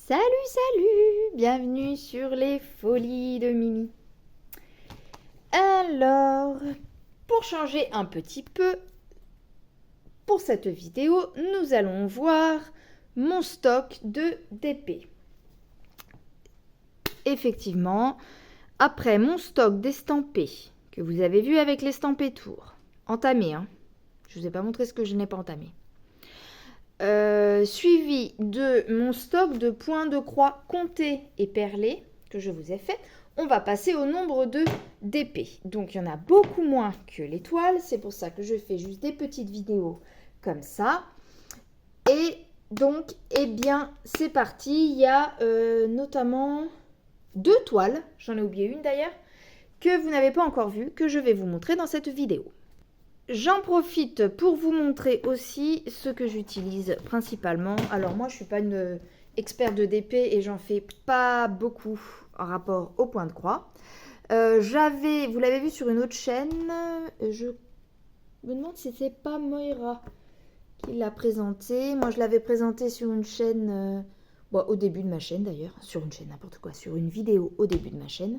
Salut, salut! Bienvenue sur les folies de Mimi. Alors, pour changer un petit peu, pour cette vidéo, nous allons voir mon stock de DP. Effectivement, après mon stock d'estampés, que vous avez vu avec l'estampé tour, entamé, hein. Je ne vous ai pas montré ce que je n'ai pas entamé. Suivi de mon stock de points de croix comptés et perlés que je vous ai fait, on va passer au nombre de d'épées. Donc il y en a beaucoup moins que l'étoile, c'est pour ça que je fais juste des petites vidéos comme ça. Et donc, eh bien, c'est parti. Il y a notamment 2 toiles, j'en ai oublié une d'ailleurs, que vous n'avez pas encore vue, que je vais vous montrer dans cette vidéo. J'en profite pour vous montrer aussi ce que j'utilise principalement. Alors moi, je ne suis pas une experte de DP et j'en fais pas beaucoup en rapport au point de croix. Vous l'avez vu sur une autre chaîne, je me demande si c'est pas Moira qui l'a présenté. Moi, je l'avais présenté sur une chaîne, au début de ma chaîne d'ailleurs, sur une chaîne n'importe quoi, sur une vidéo au début de ma chaîne.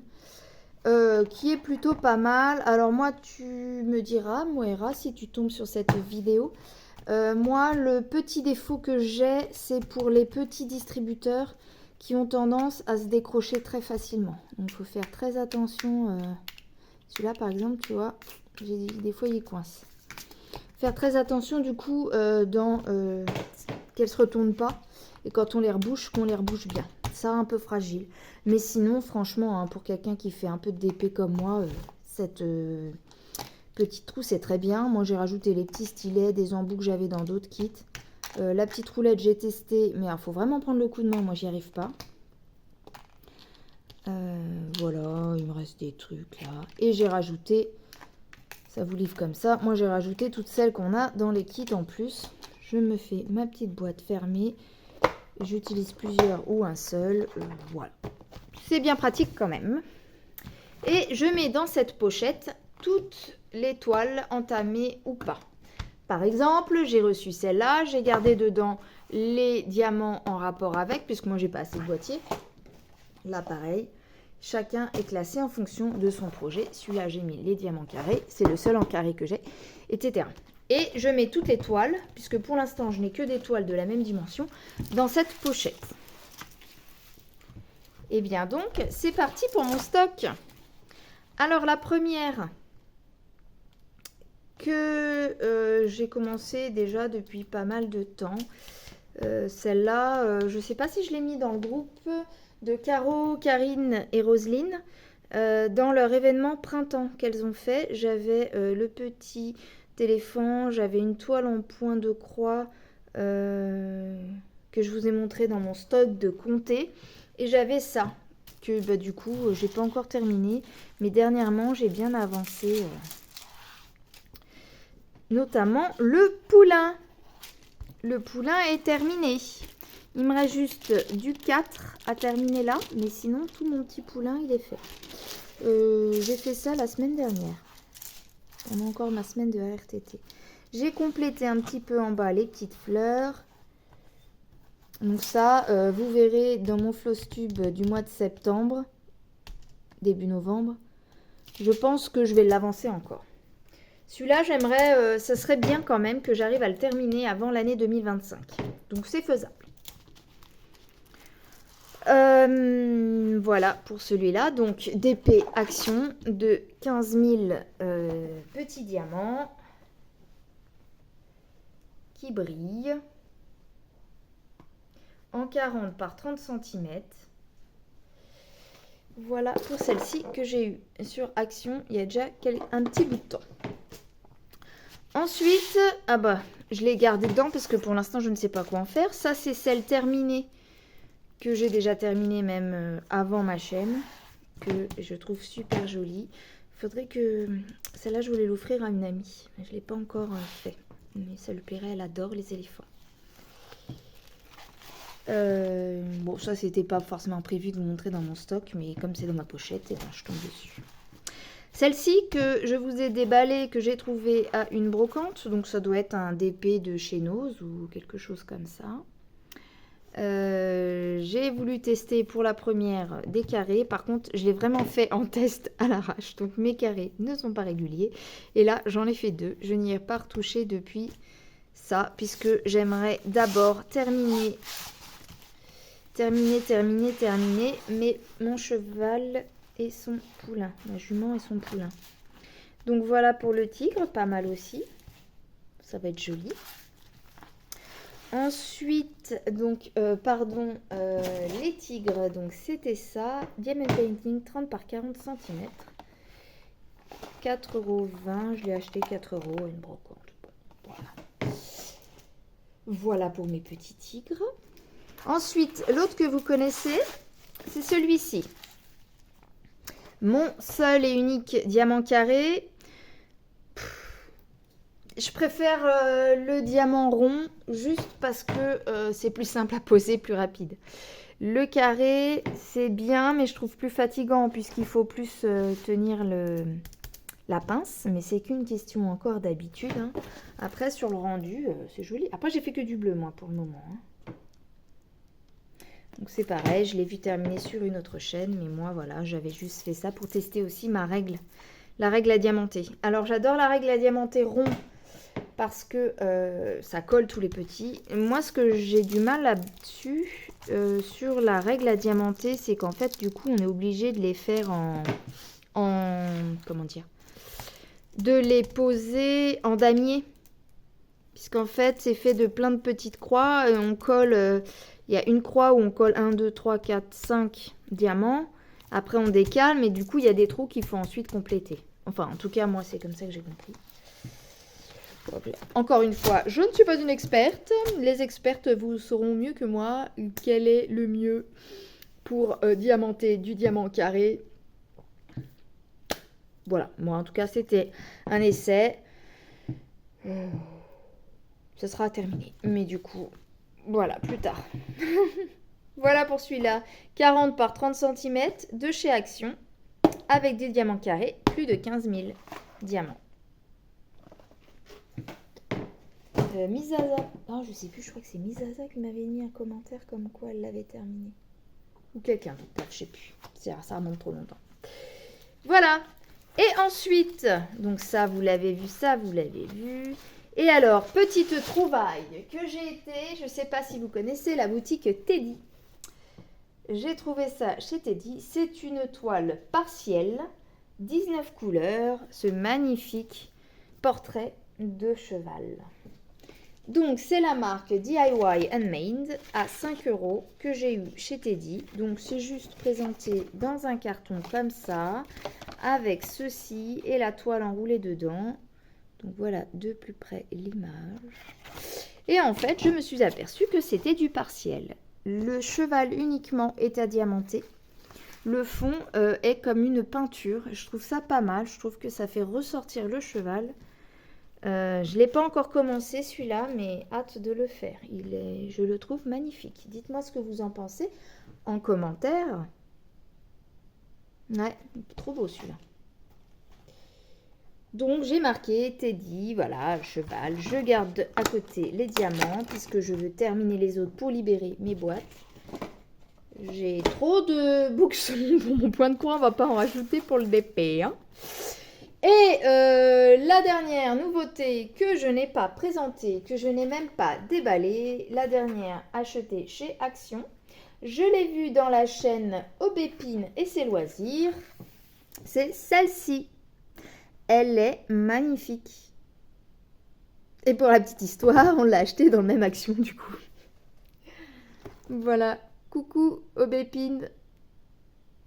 Qui est plutôt pas mal. Alors moi, tu me diras, Moira, si tu tombes sur cette vidéo. Moi, le petit défaut que j'ai, c'est pour les petits distributeurs qui ont tendance à se décrocher très facilement. Donc, il faut faire très attention. Celui-là, par exemple, tu vois, des fois, il coince. Faire très attention, du coup, qu'elles se retournent pas. Et quand on les rebouche, qu'on les rebouche bien. Ça, un peu fragile. Mais sinon, franchement, hein, pour quelqu'un qui fait un peu de DP comme moi, cette petite roue, c'est très bien. Moi, j'ai rajouté les petits stylets, des embouts que j'avais dans d'autres kits. La petite roulette, j'ai testé, mais il faut vraiment prendre le coup de main. Moi, j'y arrive pas. Voilà, il me reste des trucs là. Et j'ai rajouté, ça vous livre comme ça. Moi, j'ai rajouté toutes celles qu'on a dans les kits en plus. Je me fais ma petite boîte fermée. J'utilise plusieurs ou un seul. Voilà. C'est bien pratique quand même. Et je mets dans cette pochette toutes les toiles entamées ou pas. Par exemple, j'ai reçu celle-là. J'ai gardé dedans les diamants en rapport avec, puisque moi, j'ai pas assez de boîtiers. Là, pareil. Chacun est classé en fonction de son projet. Celui-là, j'ai mis les diamants carrés. C'est le seul en carré que j'ai, etc. Et je mets toutes les toiles, puisque pour l'instant, je n'ai que des toiles de la même dimension, dans cette pochette. Et bien donc, c'est parti pour mon stock. Alors, la première que j'ai commencé déjà depuis pas mal de temps, celle-là, je ne sais pas si je l'ai mis dans le groupe de Caro, Karine et Roselyne. Dans leur événement printemps qu'elles ont fait, j'avais le petit téléphone, j'avais une toile en point de croix que je vous ai montré dans mon stock de comté, et j'avais ça que du coup j'ai pas encore terminé, mais dernièrement j'ai bien avancé, notamment le poulain. Le poulain est terminé. Il me reste juste du 4 à terminer là, mais sinon tout mon petit poulain il est fait. J'ai fait ça la semaine dernière. On a encore ma semaine de RTT. J'ai complété un petit peu en bas les petites fleurs. Donc ça, vous verrez dans mon Flosstube du mois de septembre, début novembre. Je pense que je vais l'avancer encore. Celui-là, j'aimerais, ça serait bien quand même que j'arrive à le terminer avant l'année 2025. Donc c'est faisable. Voilà pour celui-là. Donc DP Action de 15 000 petits diamants qui brillent en 40 par 30 cm. Voilà pour celle-ci que j'ai eue sur Action il y a déjà un petit bout de temps. Ensuite, je l'ai gardée dedans parce que pour l'instant je ne sais pas quoi en faire. Ça, c'est celle terminée que j'ai déjà terminée même avant ma chaîne, que je trouve super jolie. Faudrait que... Celle-là, je voulais l'offrir à une amie. Je ne l'ai pas encore fait. Mais ça lui plairait, elle adore les éléphants. Bon, ça, c'était pas forcément prévu de vous montrer dans mon stock, mais comme c'est dans ma pochette, je tombe dessus. Celle-ci que je vous ai déballée, que j'ai trouvée à une brocante, donc ça doit être un DP de chez Nose ou quelque chose comme ça. J'ai voulu tester pour la première des carrés. Par contre, je l'ai vraiment fait en test à l'arrache. Donc, mes carrés ne sont pas réguliers. Et là, j'en ai fait 2. Je n'y ai pas retouché depuis ça, puisque j'aimerais d'abord terminer. Mais mon cheval et son poulain. Ma jument et son poulain. Donc, voilà pour le tigre. Pas mal aussi. Ça va être joli. Ensuite, donc, les tigres, donc c'était ça, Diamond Painting, 30 par 40 cm, 4,20 €, je l'ai acheté 4 € à une brocante. Bon, voilà. Voilà pour mes petits tigres. Ensuite, l'autre que vous connaissez, c'est celui-ci. Mon seul et unique diamant carré. Je préfère le diamant rond juste parce que c'est plus simple à poser, plus rapide. Le carré, c'est bien, mais je trouve plus fatigant puisqu'il faut plus tenir la pince. Mais c'est qu'une question encore d'habitude. Hein. Après, sur le rendu, c'est joli. Après, j'ai fait que du bleu, moi, pour le moment. Hein. Donc, c'est pareil. Je l'ai vu terminer sur une autre chaîne. Mais moi, voilà, j'avais juste fait ça pour tester aussi ma règle. La règle à diamanter. Alors, j'adore la règle à diamanter rond. Parce que ça colle tous les petits. Moi, ce que j'ai du mal là-dessus, sur la règle à diamanter, c'est qu'en fait, du coup, on est obligé de les faire comment dire, de les poser en damier. Puisqu'en fait, c'est fait de plein de petites croix. Et on colle, il y a une croix où on colle 1, 2, 3, 4, 5 diamants. Après, on décale, mais du coup, il y a des trous qu'il faut ensuite compléter. Enfin, en tout cas, moi, c'est comme ça que j'ai compris. Encore une fois, je ne suis pas une experte. Les expertes vous sauront mieux que moi quel est le mieux pour diamanter du diamant carré. Voilà, moi en tout cas c'était un essai. Ça sera terminé. Mais du coup, voilà, plus tard. Voilà pour celui-là. 40 par 30 cm de chez Action. Avec des diamants carrés, plus de 15 000 diamants. Misaza, oh, je sais plus, je crois que c'est Misaza qui m'avait mis un commentaire comme quoi elle l'avait terminé. Ou quelqu'un d'autre, je sais plus. Ça remonte trop longtemps. Voilà. Et ensuite, donc ça vous l'avez vu, ça vous l'avez vu. Et alors, petite trouvaille que j'ai été, je sais pas si vous connaissez la boutique Teddy. J'ai trouvé ça chez Teddy. C'est une toile partielle, 19 couleurs, ce magnifique portrait de cheval. Donc, c'est la marque DIY Handmade à 5 € que j'ai eu chez Teddy. Donc, c'est juste présenté dans un carton comme ça, avec ceci et la toile enroulée dedans. Donc, voilà de plus près l'image. Et en fait, je me suis aperçue que c'était du partiel. Le cheval uniquement est à diamanter. Le fond est comme une peinture. Je trouve ça pas mal. Je trouve que ça fait ressortir le cheval. Je ne l'ai pas encore commencé celui-là, mais hâte de le faire. Je le trouve magnifique. Dites-moi ce que vous en pensez en commentaire. Ouais, trop beau celui-là. Donc j'ai marqué Teddy, voilà, cheval. Je garde à côté les diamants puisque je veux terminer les autres pour libérer mes boîtes. J'ai trop de bouxons pour mon point de croix, on va pas en rajouter pour le DP. Hein. Et la dernière nouveauté que je n'ai pas présentée, que je n'ai même pas déballée, la dernière achetée chez Action. Je l'ai vue dans la chaîne Aubépine et ses loisirs. C'est celle-ci. Elle est magnifique. Et pour la petite histoire, on l'a achetée dans le même Action du coup. Voilà. Coucou Aubépine.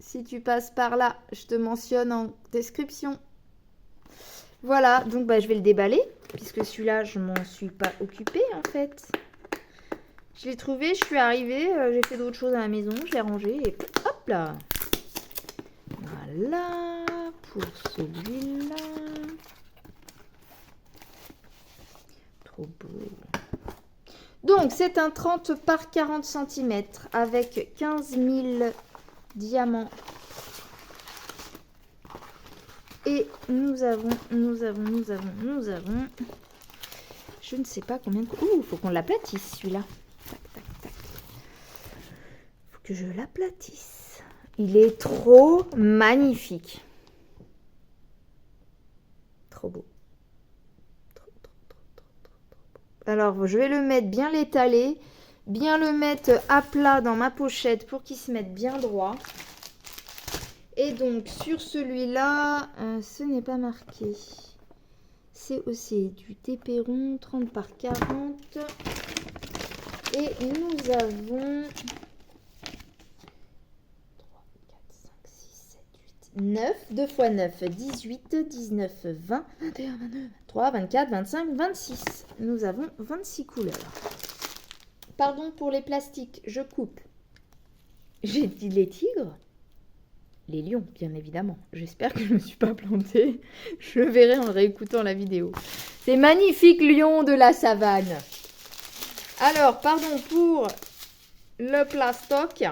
Si tu passes par là, je te mentionne en description. Voilà, donc je vais le déballer, puisque celui-là, je m'en suis pas occupée en fait. Je l'ai trouvé, je suis arrivée, j'ai fait d'autres choses à la maison, je l'ai rangé et hop là. Voilà, pour celui-là. Trop beau. Donc, c'est un 30 par 40 cm avec 15 000 diamants. Et nous avons, je ne sais pas combien de... Ouh, il faut qu'on l'aplatisse celui-là. Tac, tac, tac. que je l'aplatisse. Il est trop magnifique. Trop beau. Trop, trop, trop, trop, trop, trop. Alors, je vais le mettre bien l'étaler, bien le mettre à plat dans ma pochette pour qu'il se mette bien droit. Et donc, sur celui-là, ce n'est pas marqué. C'est aussi du TP rond, 30 par 40. Et nous avons 3, 4, 5, 6, 7, 8, 9. 2 x 9, 18, 19, 20, 21, 22, 23, 24, 25, 26. Nous avons 26 couleurs. Pardon pour les plastiques, je coupe. J'ai dit les tigres? Les lions, bien évidemment. J'espère que je ne me suis pas plantée. Je le verrai en réécoutant la vidéo. Ces magnifiques lions de la savane. Alors, pardon pour le plastoc.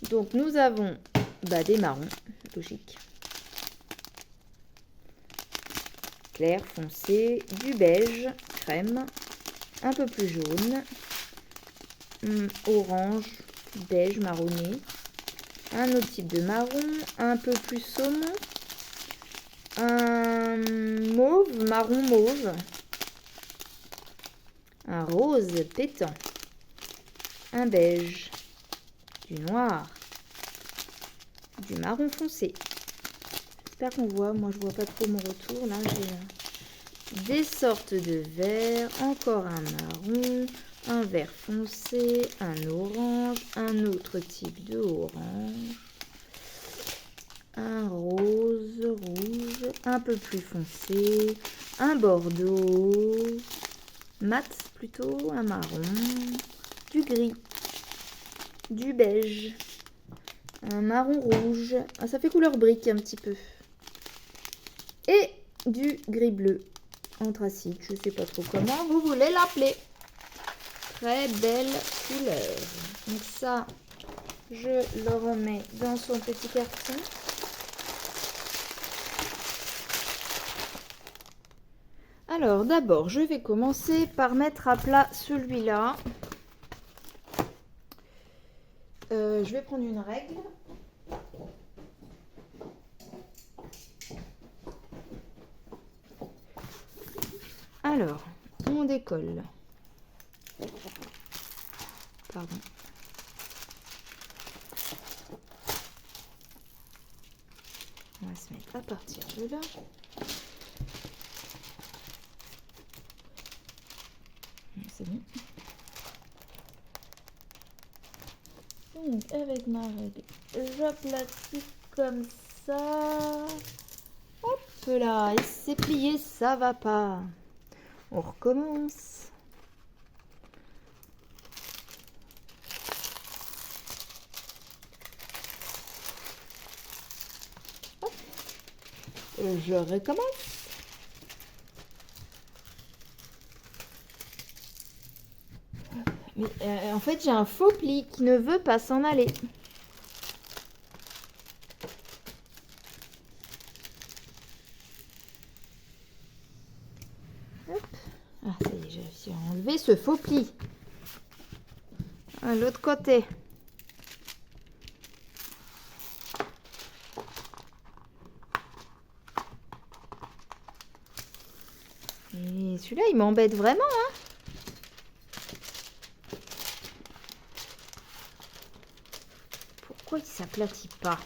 Donc, nous avons des marrons, logique. Clair, foncé, du beige, crème, un peu plus jaune, orange, beige, marronné. Un autre type de marron, un peu plus saumon, un mauve, marron mauve, un rose pétant, un beige, du noir, du marron foncé. J'espère qu'on voit, moi je vois pas trop mon retour, là j'ai des sortes de verts, encore un marron, un vert foncé, un orange, un autre type de orange, un rose, rouge, un peu plus foncé, un bordeaux, mat plutôt, un marron, du gris, du beige, un marron rouge, ça fait couleur brique un petit peu, et du gris bleu, anthracite, je sais pas trop comment vous voulez l'appeler. Très belle couleur. Donc ça, je le remets dans son petit carton. Alors d'abord, je vais commencer par mettre à plat celui-là. Je vais prendre une règle. Alors, on décolle. Pardon. On va se mettre à partir de là. C'est bon. Donc avec ma règle, j'aplatis comme ça. Hop là, et c'est plié, ça va pas. On recommence. Je recommence. Mais en fait, j'ai un faux pli qui ne veut pas s'en aller. Hop. Ah, ça y est, j'ai réussi à enlever ce faux pli. À l'autre côté. Et celui-là, il m'embête vraiment, hein. Pourquoi il s'aplatit pas?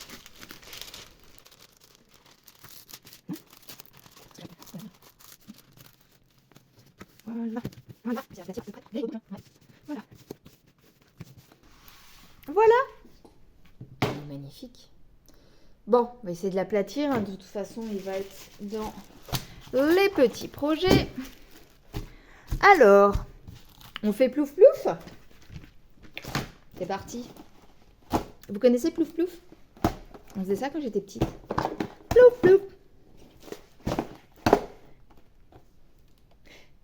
Voilà. Voilà. Voilà. Voilà. Magnifique. Bon, on va essayer de l'aplatir. De toute façon, il va être dans les petits projets. Alors, on fait plouf plouf. C'est parti. Vous connaissez plouf plouf? On faisait ça quand j'étais petite. Plouf plouf.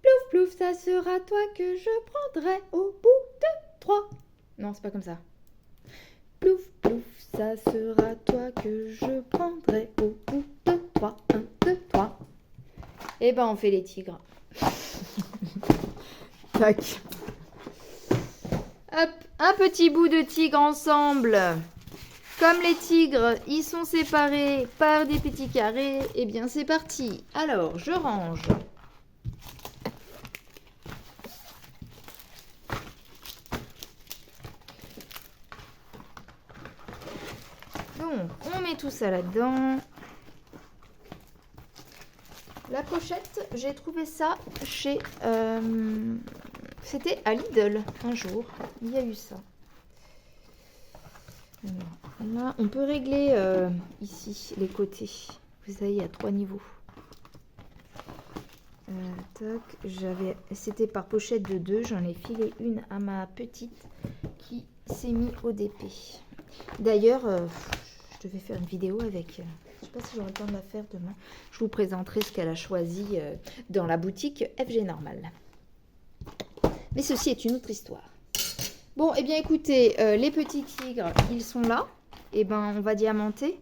Plouf plouf, ça sera toi que je prendrai au bout de 3. Non, c'est pas comme ça. Plouf plouf, ça sera toi que je prendrai au bout de 3. 1, 2, 3. Et ben on fait les tigres. Tac. Hop, un petit bout de tigre ensemble. Comme les tigres, ils sont séparés par des petits carrés, et bien c'est parti. Alors, je range. Donc, on met tout ça là-dedans. La pochette, j'ai trouvé ça chez... c'était à Lidl un jour. Il y a eu ça. Alors, là, on peut régler ici les côtés. Vous savez, il y a 3 niveaux. C'était par pochette de 2. J'en ai filé une à ma petite qui s'est mis au DP. D'ailleurs, je devais faire une vidéo avec... je ne sais pas si j'aurai le temps de la faire demain. Je vous présenterai ce qu'elle a choisi dans la boutique FG Normal. Mais ceci est une autre histoire. Bon, eh bien écoutez, les petits tigres, ils sont là. Eh ben, on va diamanter.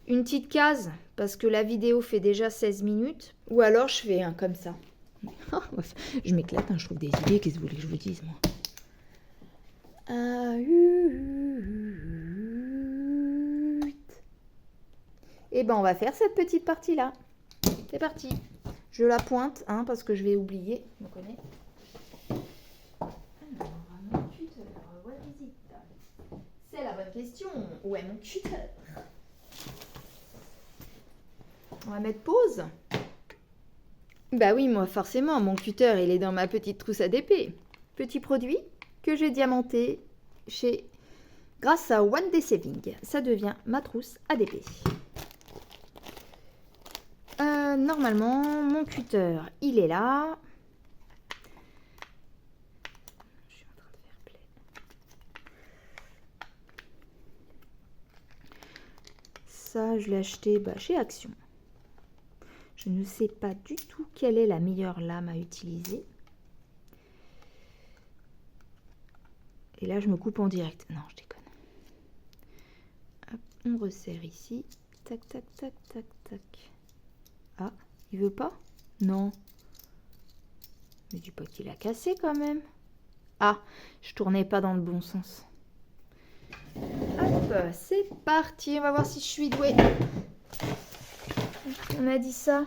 Une petite case, parce que la vidéo fait déjà 16 minutes. Ou alors, je fais un comme ça. Je m'éclate, hein, je trouve des idées. Qu'est-ce que vous voulez que je vous dise, moi? Et ben on va faire cette petite partie là. C'est parti. Je la pointe hein, parce que je vais oublier. On connaît. Alors, mon cutter, what is it? C'est la bonne question. Où est mon cutter? On va mettre pause. Bah oui, moi forcément, mon cutter il est dans ma petite trousse ADP. Petit produit que j'ai diamanté grâce à One Day Saving. Ça devient ma trousse ADP. Normalement, mon cutter, il est là. Je suis en train de faire play. Ça, je l'ai acheté chez Action. Je ne sais pas du tout quelle est la meilleure lame à utiliser. Et là, je me coupe en direct. Non, je déconne. Hop, on resserre ici. Tac, tac, tac, tac, tac. Ah, il veut pas? Non. Mais dis pas qu'il a cassé quand même. Ah, je tournais pas dans le bon sens. Hop, c'est parti. On va voir si je suis douée. On a dit ça.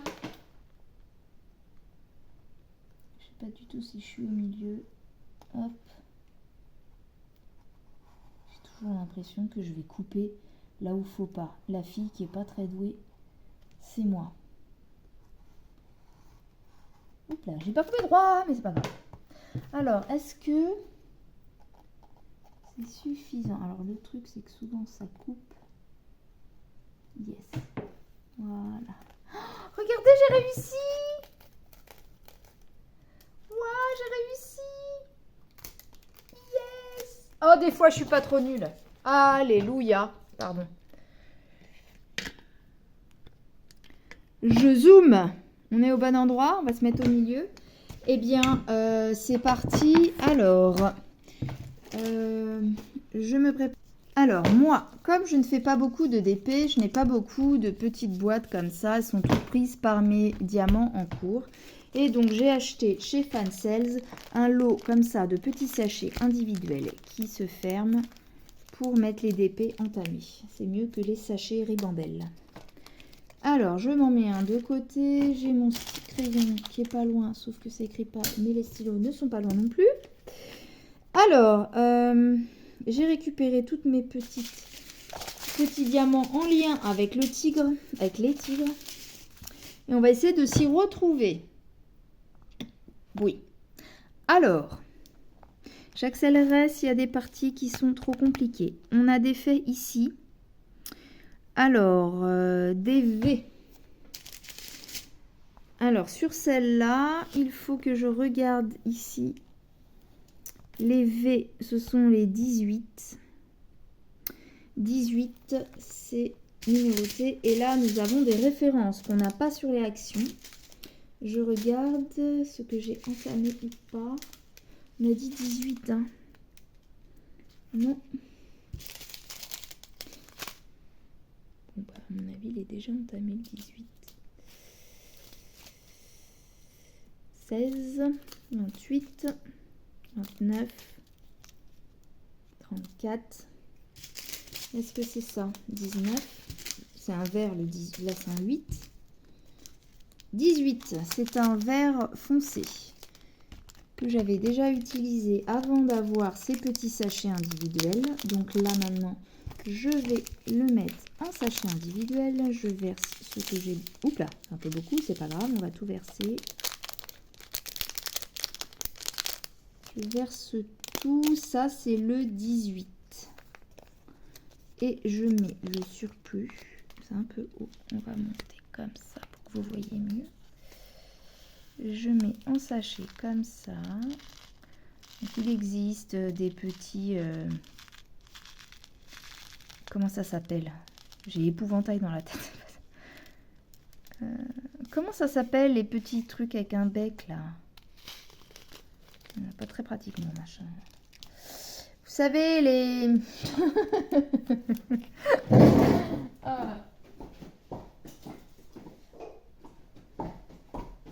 Je sais pas du tout si je suis au milieu. Hop. J'ai toujours l'impression que je vais couper là où faut pas. La fille qui est pas très douée, c'est moi. Oups là, j'ai pas coupé droit, mais c'est pas grave. Alors, est-ce que c'est suffisant? Alors, le truc, c'est que souvent, ça coupe. Yes. Voilà. Oh, regardez, j'ai réussi! Waouh, j'ai réussi! Yes! Oh, des fois, je suis pas trop nulle. Alléluia. Pardon. Je zoome. On est au bon endroit. On va se mettre au milieu. Eh bien, c'est parti. Alors, je me prépare. Alors, moi, comme je ne fais pas beaucoup de DP, je n'ai pas beaucoup de petites boîtes comme ça. Elles sont toutes prises par mes diamants en cours. Et donc, j'ai acheté chez Fansales un lot comme ça de petits sachets individuels qui se ferment pour mettre les DP entamés. C'est mieux que les sachets ribambelles. Alors, je m'en mets un de côté. J'ai mon petit crayon qui est pas loin, sauf que ça écrit pas, mais les stylos ne sont pas loin non plus. Alors, j'ai récupéré toutes mes petits diamants en lien avec le tigre, avec les tigres. Et on va essayer de s'y retrouver. Oui. Alors, j'accélérerai s'il y a des parties qui sont trop compliquées. On a des faits ici. Alors, des V. Alors, sur celle-là, il faut que je regarde ici. Les V, ce sont les 18. 18, c'est numéroté. Et là, nous avons des références qu'on n'a pas sur les actions. Je regarde ce que j'ai entamé ou pas. On a dit 18. Hein. Non. Bon, bah, à mon avis, il est déjà entamé le 18. 16, 28, 29, 34. Est-ce que c'est ça? 19. C'est un vert, le 10. Là, c'est un 8. 18. C'est un vert foncé que j'avais déjà utilisé avant d'avoir ces petits sachets individuels. Donc là, maintenant, je vais le mettre en sachet individuel. Je verse ce que j'ai... Oups là, un peu beaucoup, c'est pas grave, on va tout verser. Je verse tout, ça c'est le 18. Et je mets le surplus, c'est un peu haut, on va monter comme ça pour que vous voyez mieux. Je mets en sachet comme ça. Donc, il existe des petits... comment ça s'appelle? J'ai épouvantail dans la tête. Comment ça s'appelle les petits trucs avec un bec là? Pas très pratique mon machin. Vous savez les... ah.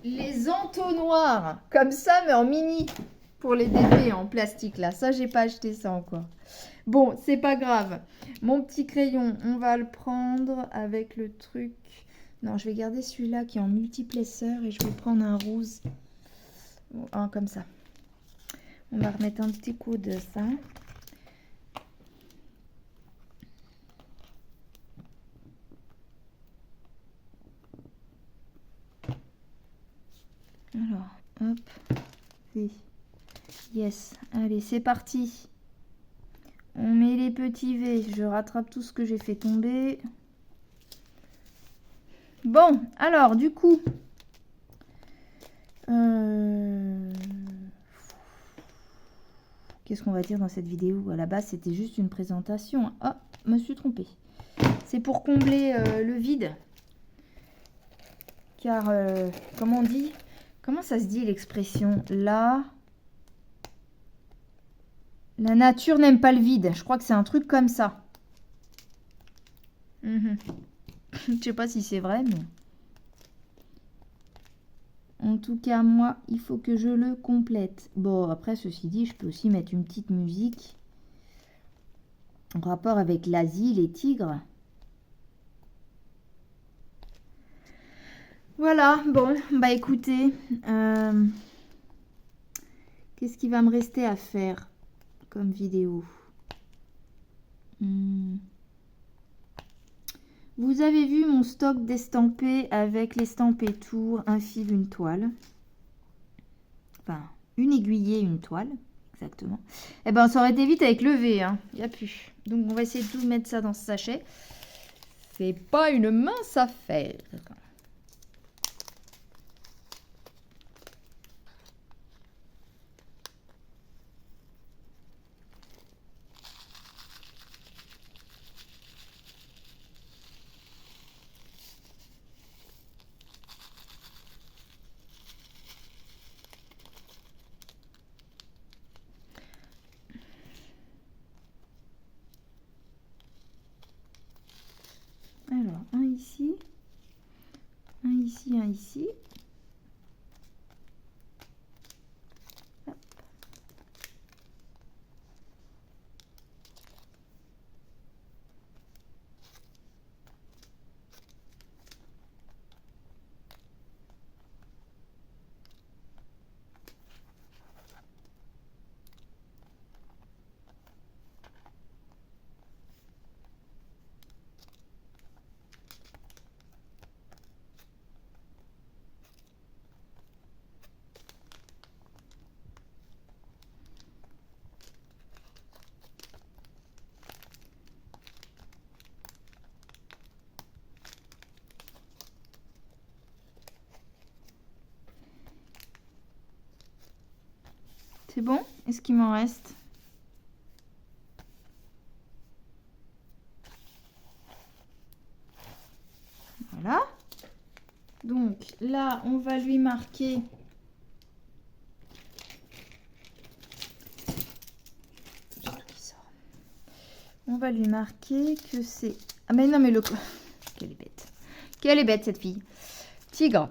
Les entonnoirs, comme ça mais en mini, pour les DP en plastique là. Ça j'ai pas acheté ça encore. Bon, c'est pas grave. Mon petit crayon, on va le prendre avec le truc. Non, je vais garder celui-là qui est en multiplesseur et je vais prendre un rose. Un comme ça. On va remettre un petit coup de ça. Alors, hop. Oui. Yes. Allez, c'est parti. On met les petits V. Je rattrape tout ce que j'ai fait tomber. Bon, alors, du coup... Qu'est-ce qu'on va dire dans cette vidéo? À la base, c'était juste une présentation. Ah, je me suis trompée. C'est pour combler le vide. Car, comment on dit? Comment ça se dit l'expression? La nature n'aime pas le vide. Je crois que c'est un truc comme ça. Je sais pas si c'est vrai, mais... En tout cas, moi, il faut que je le complète. Bon, après, ceci dit, je peux aussi mettre une petite musique en rapport avec l'Asie, les tigres. Voilà, bon, bah écoutez, qu'est-ce qu'il va me rester à faire comme vidéo? Vous avez vu mon stock d'estampés avec l'estampé tour, un fil, une toile. Enfin, une aiguillée, une toile, exactement. Eh ben, ça aurait été vite avec le V, hein. Il n'y a plus. Donc, on va essayer de tout mettre ça dans ce sachet. C'est pas une mince affaire. Alors, un ici, un ici, un ici. Hop. C'est bon? Est-ce qu'il m'en reste? Voilà. Donc là, on va lui marquer... On va lui marquer que c'est... Ah mais non, mais le... Quelle est bête. Quelle est bête, cette fille. Tigre.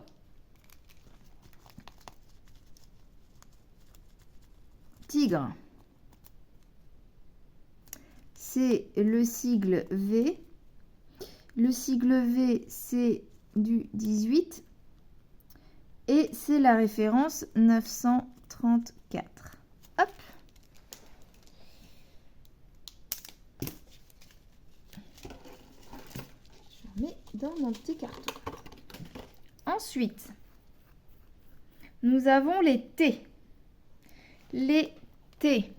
Tigre. c'est le sigle V. Le sigle V, c'est du 18. Et c'est la référence 934. Hop. Je mets dans mon petit carton. Ensuite, nous avons les T. Les T.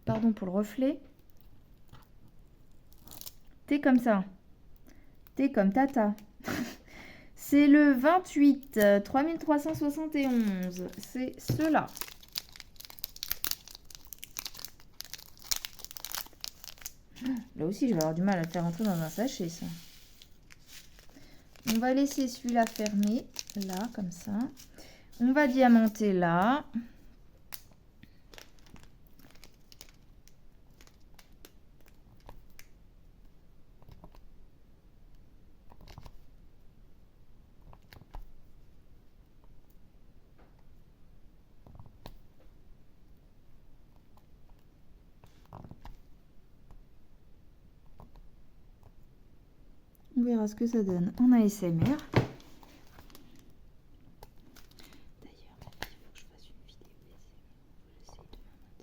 Pardon pour le reflet. T comme ça. T comme tata. C'est le 28, 3371. C'est cela. Là aussi, je vais avoir du mal à le faire entrer dans un sachet, ça. On va laisser celui-là fermé, là, comme ça. On va diamanter là. On verra ce que ça donne en ASMR. D'ailleurs, il faut que je fasse une vidéo ASMR. On va l'essayer demain matin.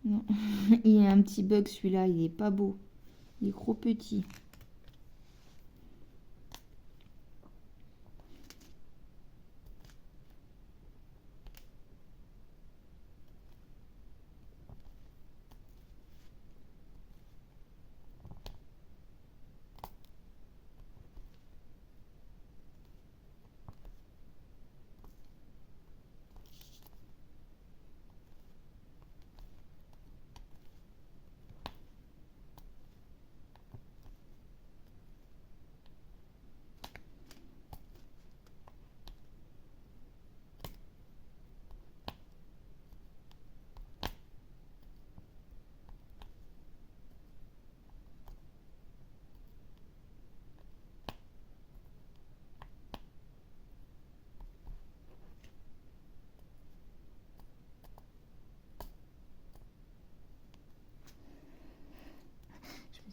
Non. Il y a un petit bug celui-là, il est pas beau. Il est trop petit.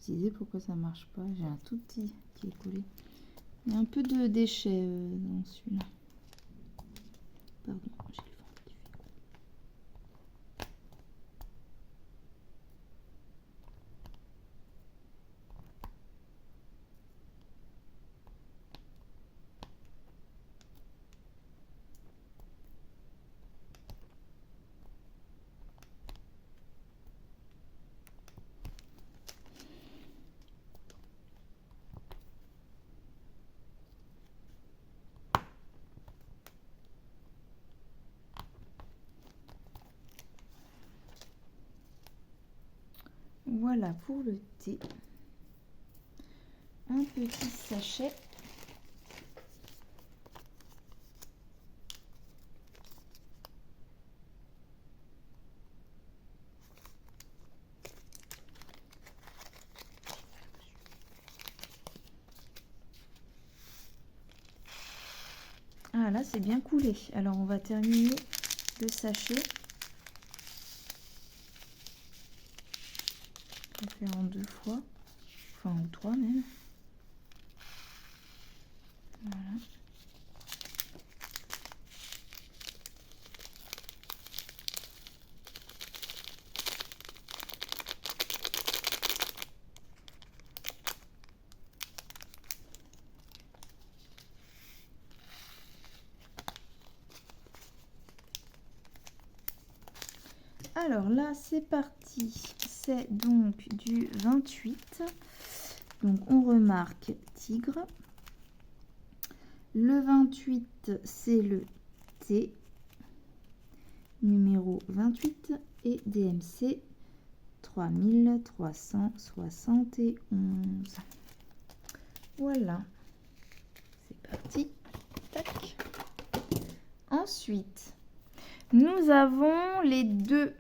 Je me disais pourquoi ça marche pas. J'ai un tout petit qui est collé. Il y a un peu de déchets dans celui-là. Pardon, j'ai le vent qui fait. Voilà pour le thé. Un petit sachet. Ah là, c'est bien coulé. Alors, on va terminer le sachet. On va faire en 2 fois. Enfin, ou 3 même. Voilà. Alors là, c'est parti. C'est donc du 28. Donc, on remarque tigre. Le 28, c'est le T, numéro 28, et DMC 3371. Voilà. C'est parti. Tac. Ensuite, nous avons les deux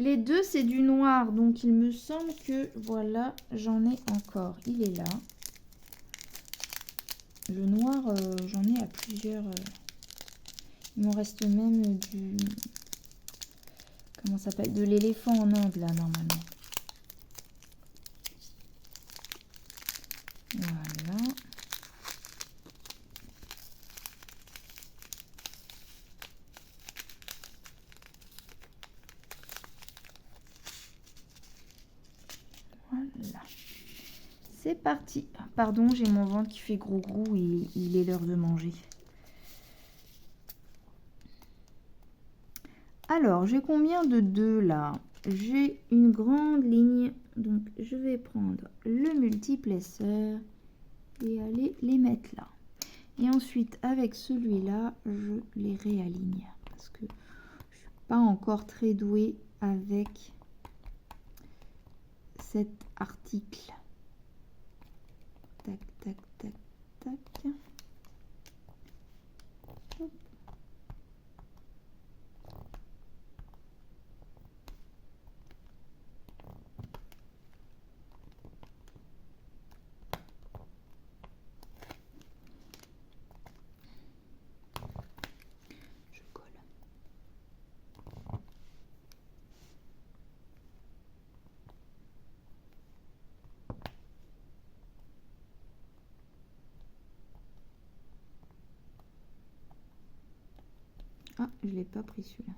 Les deux, c'est du noir. Donc, il me semble que, voilà, j'en ai encore. Il est là. Le noir, j'en ai à plusieurs. Il m'en reste même du... Comment ça s'appelle? De l'éléphant en Inde, là, normalement. Voilà. Voilà. C'est parti. Pardon, j'ai mon ventre qui fait gros et il est l'heure de manger. Alors, j'ai combien de 2 là? J'ai une grande ligne. Donc, je vais prendre le multiplesseur et aller les mettre là. Et ensuite, avec celui-là, je les réaligne. Parce que je ne suis pas encore très douée avec cet article. Tac, tac, tac, tac. Hop. Je colle. Ah, je ne l'ai pas pris celui-là.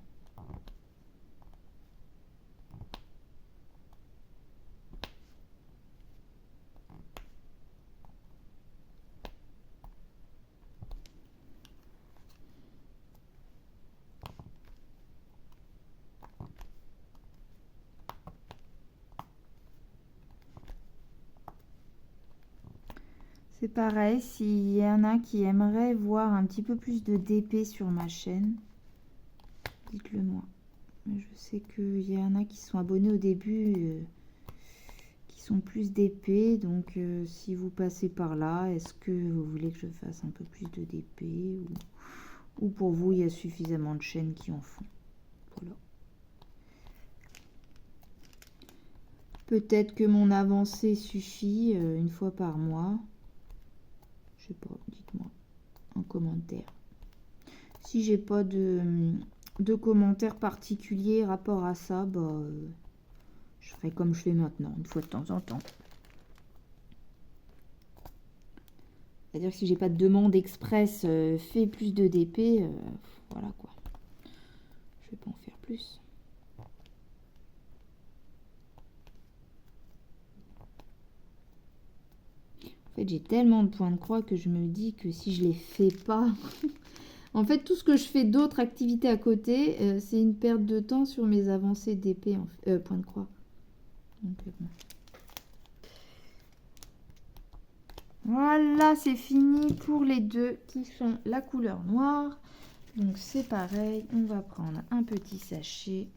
C'est pareil, s'il y en a qui aimeraient voir un petit peu plus de DP sur ma chaîne, dites-le moi. Je sais qu'il y en a qui sont abonnés au début, qui sont plus DP, donc si vous passez par là, est-ce que vous voulez que je fasse un peu plus de DP ou pour vous, il y a suffisamment de chaînes qui en font. Voilà. Peut-être que mon avancée suffit une fois par mois. Je sais pas, dites-moi en commentaire. Si j'ai pas de commentaires particuliers rapport à ça, bah, je ferai comme je fais maintenant, une fois de temps en temps. C'est-à-dire que si j'ai pas de demande express, fait plus de DP, voilà quoi. Je vais pas en faire plus. En fait, j'ai tellement de points de croix que je me dis que si je les fais pas... En fait, tout ce que je fais d'autres activités à côté, c'est une perte de temps sur mes avancées d'épée, point de croix. Donc, bon. Voilà, c'est fini pour les deux qui sont la couleur noire. Donc, c'est pareil, on va prendre un petit sachet.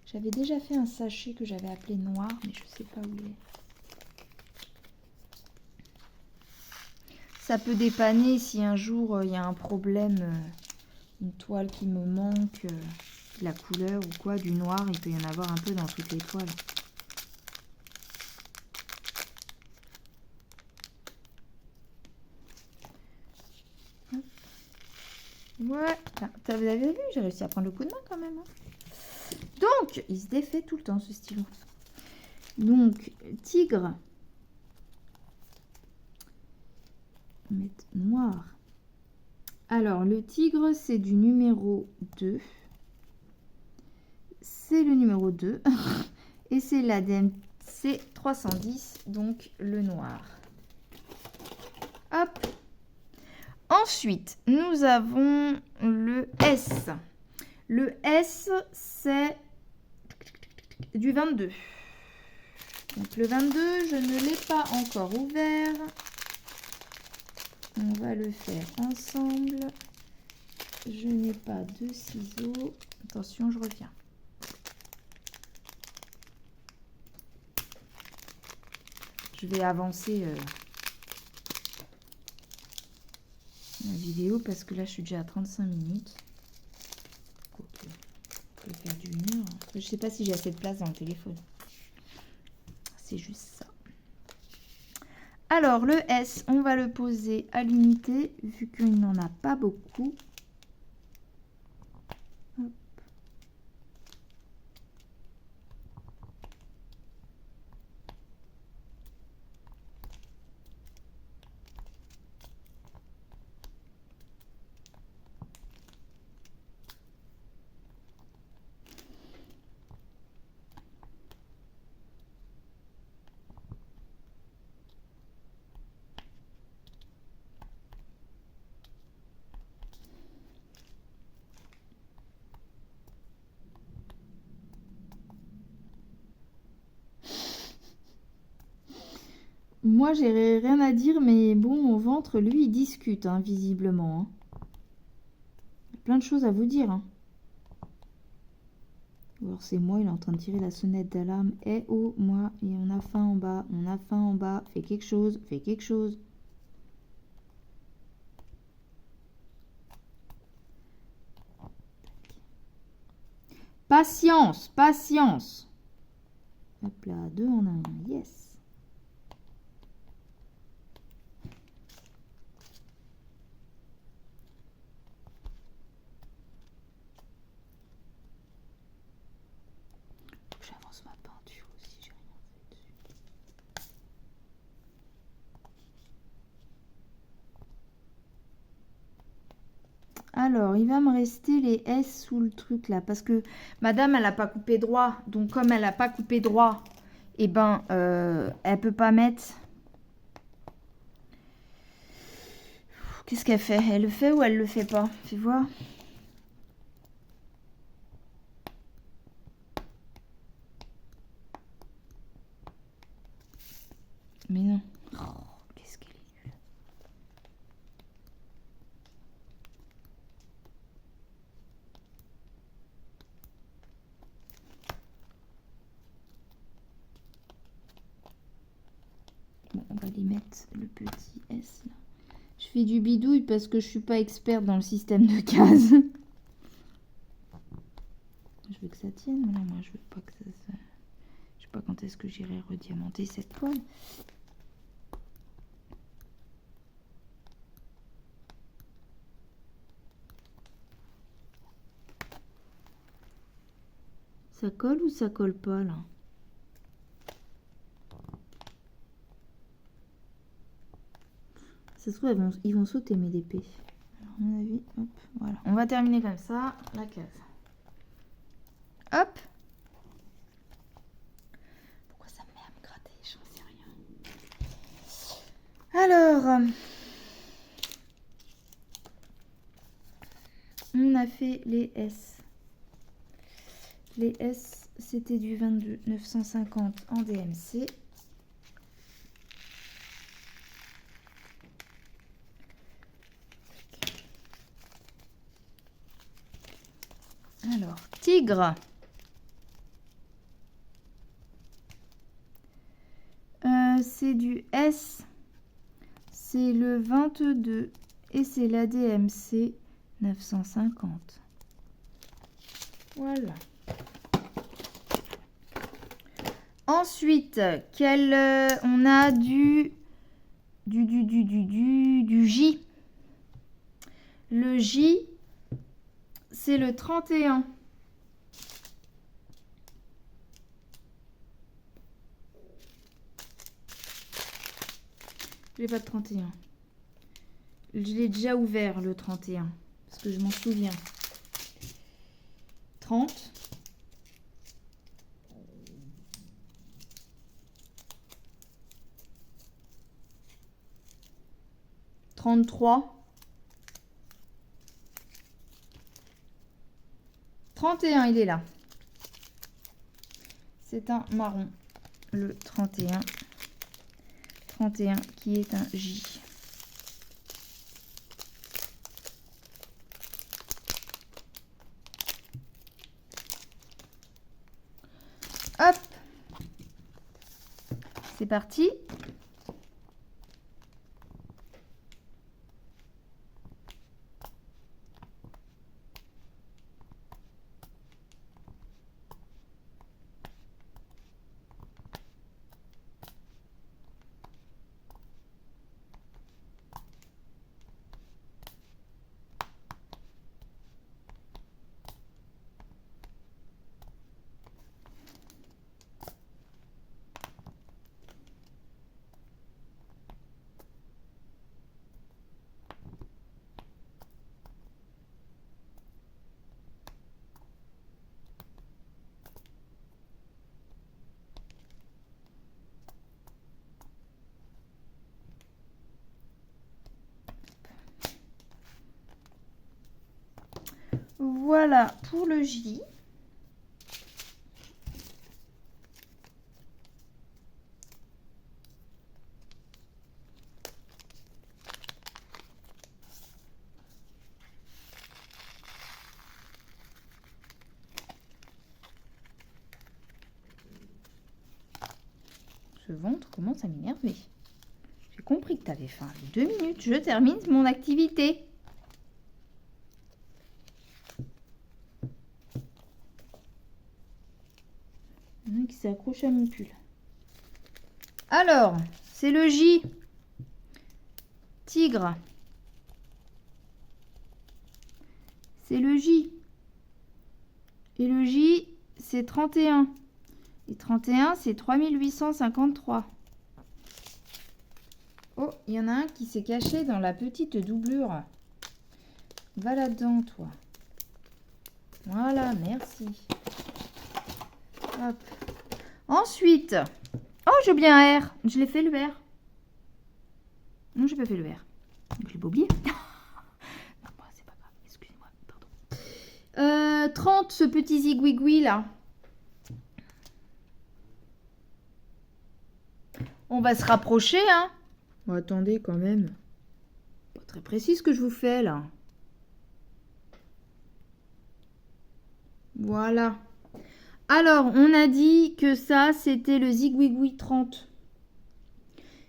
J'avais déjà fait un sachet que j'avais appelé noir, mais je ne sais pas où il est. Ça peut dépanner si un jour il y a un problème, une toile qui me manque, la couleur ou quoi, du noir, il peut y en avoir un peu dans toutes les toiles. Ouais, vous avez vu, j'ai réussi à prendre le coup de main quand même. Hein. Donc, il se défait tout le temps ce stylo. Donc, tigre. On va mettre noir. Alors, le tigre, c'est du numéro 2. C'est le numéro 2. Et c'est l'ADMC 310, donc le noir. Hop. Ensuite, nous avons le S. Le S, c'est du 22. Donc le 22, je ne l'ai pas encore ouvert. On va le faire ensemble. Je n'ai pas de ciseaux. Attention, je reviens. Je vais avancer la vidéo parce que là, je suis déjà à 35 minutes. Okay. Je vais faire du mur. Je sais pas si j'ai assez de place dans le téléphone. C'est juste ça. Alors, le S, on va le poser à l'unité, vu qu'il n'en a pas beaucoup. Hop. Moi, j'ai rien à dire, mais bon, mon ventre, lui, il discute, hein, visiblement. Hein. Il y a plein de choses à vous dire. Hein. Ou alors c'est moi, il est en train de tirer la sonnette d'alarme. Eh oh, moi, et on a faim en bas, on a faim en bas. Fais quelque chose, fais quelque chose. Patience, patience. Hop là, 2 en 1, yes. J'avance ma peinture aussi, j'ai rien fait dessus. Alors, il va me rester les S sous le truc là, parce que madame, elle n'a pas coupé droit. Donc, comme elle n'a pas coupé droit, eh ben, elle peut pas mettre... Qu'est-ce qu'elle fait? Elle le fait ou elle le fait pas? Fais voir. Mais non. Oh, qu'est-ce qu'elle est nulle. Bon, on va lui mettre le petit S là. Je fais du bidouille parce que je suis pas experte dans le système de cases. Je veux que ça tienne. Non, moi je veux pas que ça se... Je sais pas quand est-ce que j'irai rediamanter cette toile. Ça colle ou ça colle pas là? Ça se trouve, ils vont sauter mes DP. Alors, à mon avis, hop, voilà. On va terminer comme ça, la case. Hop. Pourquoi ça me met à me gratter? J'en sais rien. Alors, on a fait les S. Les S, c'était du 22 950 en DMC. Alors, tigre. C'est du S. C'est le 22 et c'est la DMC 950. Voilà. Ensuite, on a du J. Le J, c'est le 31. Je n'ai pas de 31. Je l'ai déjà ouvert le 31. Parce que je m'en souviens. 30. 33. 31, il est là. C'est un marron. Le 31. 31 qui est un J. Hop. C'est parti. Voilà pour le J. Ce ventre commence à m'énerver. J'ai compris que tu avais faim. 2 minutes, je termine mon activité. Il y en a qui s'accroche à mon pull. Alors, c'est le J. Tigre. C'est le J. Et le J, c'est 31. Et 31, c'est 3853. Oh, il y en a un qui s'est caché dans la petite doublure. Va là-dedans, toi. Voilà, merci. Hop. Ensuite, oh, j'ai oublié un R. Je l'ai fait le R. Non, j'ai pas fait le R. Donc, je l'ai pas oublié. Non, c'est pas grave. Excusez-moi, pardon. 30, ce petit zigouigoui là. On va se rapprocher, hein. Bon, attendez, quand même. Pas très précis ce que je vous fais, là. Voilà. Alors, on a dit que ça, c'était le zigouigoui 30.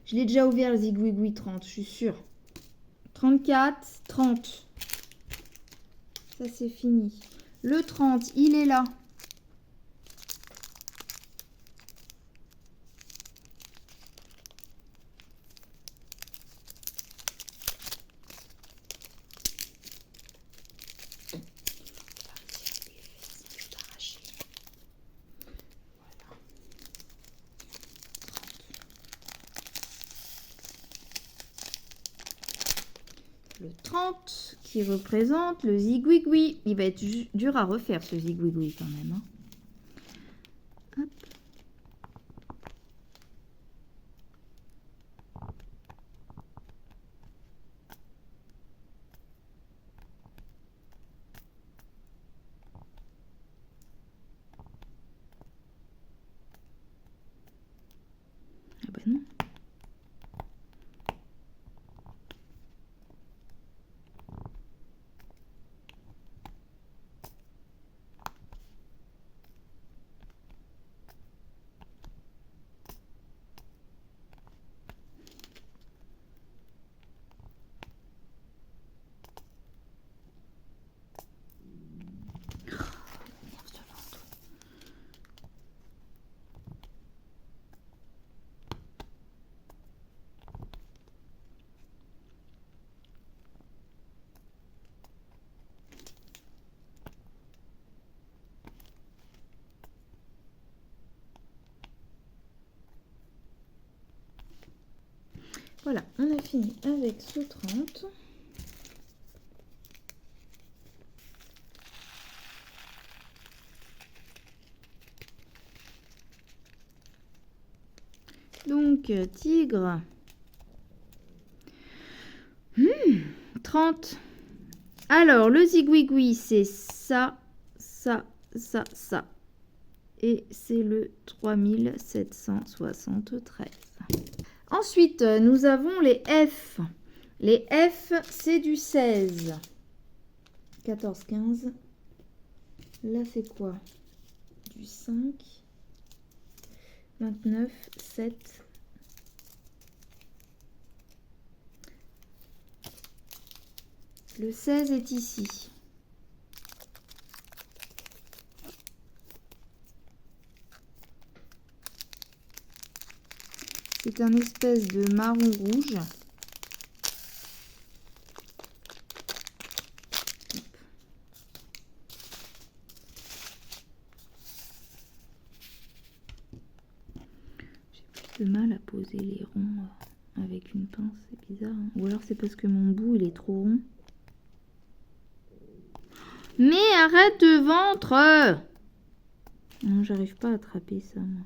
Je l'ai déjà ouvert, le zigouigoui 30, je suis sûre. 34, 30. Ça, c'est fini. Le 30, il est là. Le 30 qui représente le zigouigoui. Il va être dur à refaire ce zigouigoui quand même. Hein. Hop. Ah bah non. Voilà, on a fini avec ce 30. Donc, tigre. 30. Alors, le zigouigoui, c'est ça, ça, ça, ça. Et c'est le 3773. Ensuite, nous avons les F. Les F, c'est du 16. 14, 15. Là, c'est quoi? Du 5. 29, 7. Le 16 est ici. C'est un espèce de marron rouge. J'ai plus de mal à poser les ronds avec une pince, c'est bizarre. Hein. Ou alors c'est parce que mon bout il est trop rond. Mais arrête de ventre! Non, j'arrive pas à attraper ça, moi.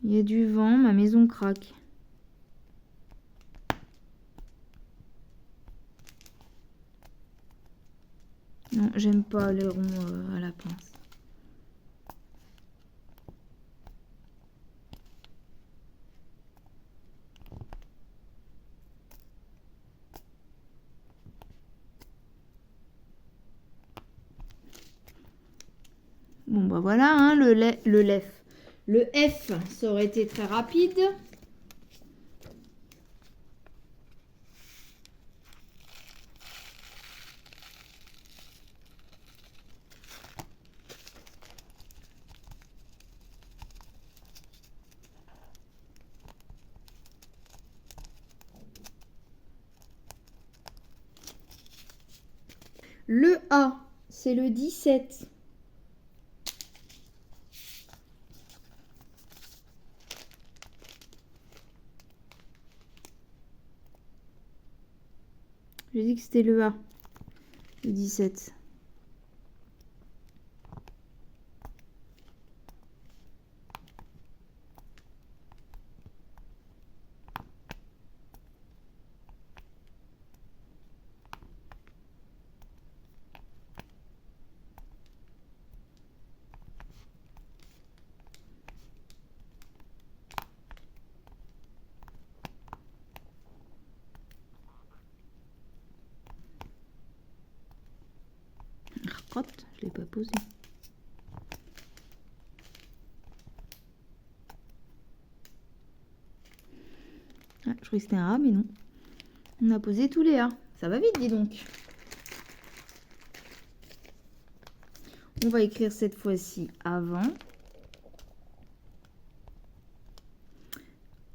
Il y a du vent, ma maison craque. Non, j'aime pas les ronds à la pince. Bon bah voilà, hein, le F, ça aurait été très rapide. Le A, c'est le 17. J'ai dit que c'était le A, le 17. Je l'ai pas posé. Ah, je croyais que c'était un A, mais non. On a posé tous les A. Ça va vite, dis donc. On va écrire cette fois-ci avant.